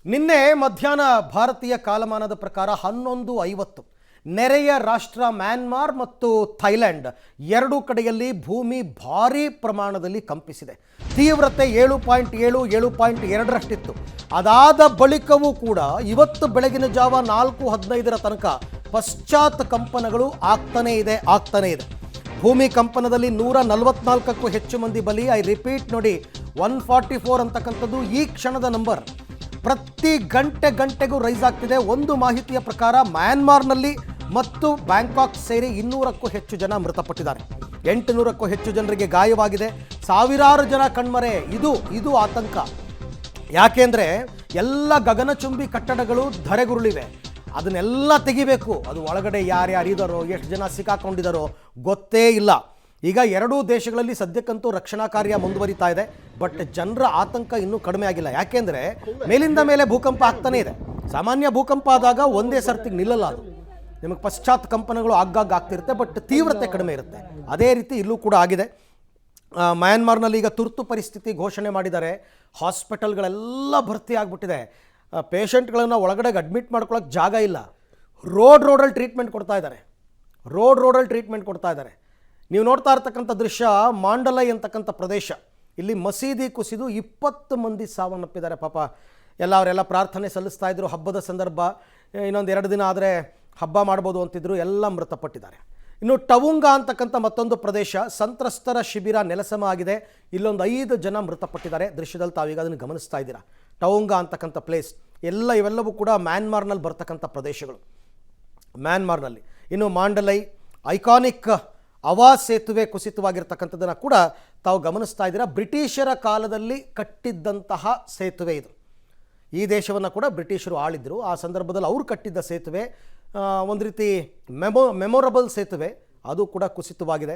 ನಿನ್ನೆ ಮಧ್ಯಾಹ್ನ ಭಾರತೀಯ ಕಾಲಮಾನದ ಪ್ರಕಾರ 11:50 ನೆರೆಯ ರಾಷ್ಟ್ರ ಮ್ಯಾನ್ಮಾರ್ ಮತ್ತು ಥೈಲ್ಯಾಂಡ್ ಎರಡೂ ಕಡೆಯಲ್ಲಿ ಭೂಮಿ ಭಾರೀ ಪ್ರಮಾಣದಲ್ಲಿ ಕಂಪಿಸಿದೆ. ತೀವ್ರತೆ 7.7 7.2ರಷ್ಟಿತ್ತು. ಅದಾದ ಬಳಿಕವೂ ಕೂಡ ಇವತ್ತು ಬೆಳಗಿನ ಜಾವ 4:15ರ ತನಕ ಪಶ್ಚಾತ್ ಕಂಪನಗಳು ಆಗ್ತಾನೇ ಇದೆ. ಭೂಮಿ ಕಂಪನದಲ್ಲಿ 144ಕ್ಕೂ ಹೆಚ್ಚು ಮಂದಿ ಬಲಿ. ಐ ರಿಪೀಟ್ ನೋಡಿ, 144 ಅಂತಕ್ಕಂಥದ್ದು ಈ ಕ್ಷಣದ ನಂಬರ್. ಪ್ರತಿ ಗಂಟೆಗೂ ರೈಸ್ ಆಗ್ತಿದೆ. ಒಂದು ಮಾಹಿತಿಯ ಪ್ರಕಾರ ಮ್ಯಾನ್ಮಾರ್ನಲ್ಲಿ ಮತ್ತು ಬ್ಯಾಂಕಾಕ್ ಸೇರಿ 200ಕ್ಕೂ ಹೆಚ್ಚು ಜನ ಮೃತಪಟ್ಟಿದ್ದಾರೆ. 800ಕ್ಕೂ ಹೆಚ್ಚು ಜನರಿಗೆ ಗಾಯವಾಗಿದೆ. ಸಾವಿರಾರು ಜನ ಕಣ್ಮರೆ. ಇದು ಆತಂಕ. ಯಾಕೆಂದರೆ ಎಲ್ಲ ಗಗನಚುಂಬಿ ಕಟ್ಟಡಗಳು ಧರೆಗುರುಳಿವೆ. ಅದನ್ನೆಲ್ಲ ತೆಗಿಬೇಕು. ಅದು ಒಳಗಡೆ ಯಾರ್ಯಾರು ಇದ್ದಾರೋ, ಎಷ್ಟು ಜನ ಸಿಕ್ಕಾಕೊಂಡಿದ್ದಾರೋ ಗೊತ್ತೇ ಇಲ್ಲ. ಈಗ ಎರಡೂ ದೇಶಗಳಲ್ಲಿ ಸದ್ಯಕ್ಕಂತೂ ರಕ್ಷಣಾ ಕಾರ್ಯ ಮುಂದುವರಿತಾ ಇದೆ. ಬಟ್ ಜನರ ಆತಂಕ ಇನ್ನೂ ಕಡಿಮೆ ಆಗಿಲ್ಲ. ಯಾಕೆಂದರೆ ಮೇಲಿಂದ ಮೇಲೆ ಭೂಕಂಪ ಆಗ್ತಾನೇ ಇದೆ. ಸಾಮಾನ್ಯ ಭೂಕಂಪ ಆದಾಗ ಒಂದೇ ಸರ್ತಿಗೆ ನಿಲ್ಲಲ್ಲ. ಅದು ನಿಮಗೆ ಪಶ್ಚಾತ್ ಕಂಪನಗಳು ಆಗಾಗ ಆಗ್ತಿರುತ್ತೆ, ಬಟ್ ತೀವ್ರತೆ ಕಡಿಮೆ ಇರುತ್ತೆ. ಅದೇ ರೀತಿ ಇಲ್ಲೂ ಕೂಡ ಆಗಿದೆ. ಮ್ಯಾನ್ಮಾರ್ನಲ್ಲಿ ಈಗ ತುರ್ತು ಪರಿಸ್ಥಿತಿ ಘೋಷಣೆ ಮಾಡಿದ್ದಾರೆ. ಹಾಸ್ಪಿಟಲ್ಗಳೆಲ್ಲ ಭರ್ತಿ ಆಗಿಬಿಟ್ಟಿದೆ. ಪೇಷಂಟ್ಗಳನ್ನು ಒಳಗಡೆಗೆ ಅಡ್ಮಿಟ್ ಮಾಡ್ಕೊಳ್ಳೋಕೆ ಜಾಗ ಇಲ್ಲ. ರೋಡಲ್ಲಿ ಟ್ರೀಟ್ಮೆಂಟ್ ಕೊಡ್ತಾ ಇದ್ದಾರೆ. ನೀವು ನೋಡ್ತಾ ಇರ್ತಕ್ಕಂಥ ದೃಶ್ಯ ಮಾಂಡಲೈ ಅಂತಕ್ಕಂಥ ಪ್ರದೇಶ. ಇಲ್ಲಿ ಮಸೀದಿ ಕುಸಿದು 20 ಮಂದಿ ಸಾವನ್ನಪ್ಪಿದ್ದಾರೆ. ಪಾಪ ಅವರೆಲ್ಲ ಪ್ರಾರ್ಥನೆ ಸಲ್ಲಿಸ್ತಾ ಇದ್ರು. ಹಬ್ಬದ ಸಂದರ್ಭ, ಇನ್ನೊಂದು 2 ದಿನ ಆದರೆ ಹಬ್ಬ ಮಾಡ್ಬೋದು ಅಂತಿದ್ರು. ಎಲ್ಲ ಮೃತಪಟ್ಟಿದ್ದಾರೆ. ಇನ್ನು ಟವುಂಗಾ ಅಂತಕ್ಕಂಥ ಮತ್ತೊಂದು ಪ್ರದೇಶ, ಸಂತ್ರಸ್ತರ ಶಿಬಿರ ನೆಲಸಮ ಆಗಿದೆ. ಇಲ್ಲೊಂದು 5 ಜನ ಮೃತಪಟ್ಟಿದ್ದಾರೆ. ದೃಶ್ಯದಲ್ಲಿ ತಾವೀಗ ಅದನ್ನು ಗಮನಿಸ್ತಾ ಇದ್ದೀರಾ. ಟವುಂಗಾ ಅಂತಕ್ಕಂಥ ಪ್ಲೇಸ್ ಇವೆಲ್ಲವೂ ಕೂಡ ಮ್ಯಾನ್ಮಾರ್ನಲ್ಲಿ ಬರ್ತಕ್ಕಂಥ ಪ್ರದೇಶಗಳು. ಮ್ಯಾನ್ಮಾರ್ನಲ್ಲಿ ಇನ್ನು ಮಾಂಡಲೈ ಐಕಾನಿಕ್ ಅವಾಸ್ ಸೇತುವೆ ಕುಸಿತವಾಗಿರ್ತಕ್ಕಂಥದ್ದನ್ನು ಕೂಡ ತಾವು ಗಮನಿಸ್ತಾ ಇದ್ದೀರಾ. ಬ್ರಿಟಿಷರ ಕಾಲದಲ್ಲಿ ಕಟ್ಟಿದ್ದಂತಹ ಸೇತುವೆ ಇದು. ಈ ದೇಶವನ್ನು ಕೂಡ ಬ್ರಿಟಿಷರು ಆಳಿದ್ರು. ಆ ಸಂದರ್ಭದಲ್ಲಿ ಅವರು ಕಟ್ಟಿದ್ದ ಸೇತುವೆ, ಒಂದು ರೀತಿ ಮೆಮೊರಬಲ್ ಸೇತುವೆ, ಅದು ಕೂಡ ಕುಸಿತವಾಗಿದೆ.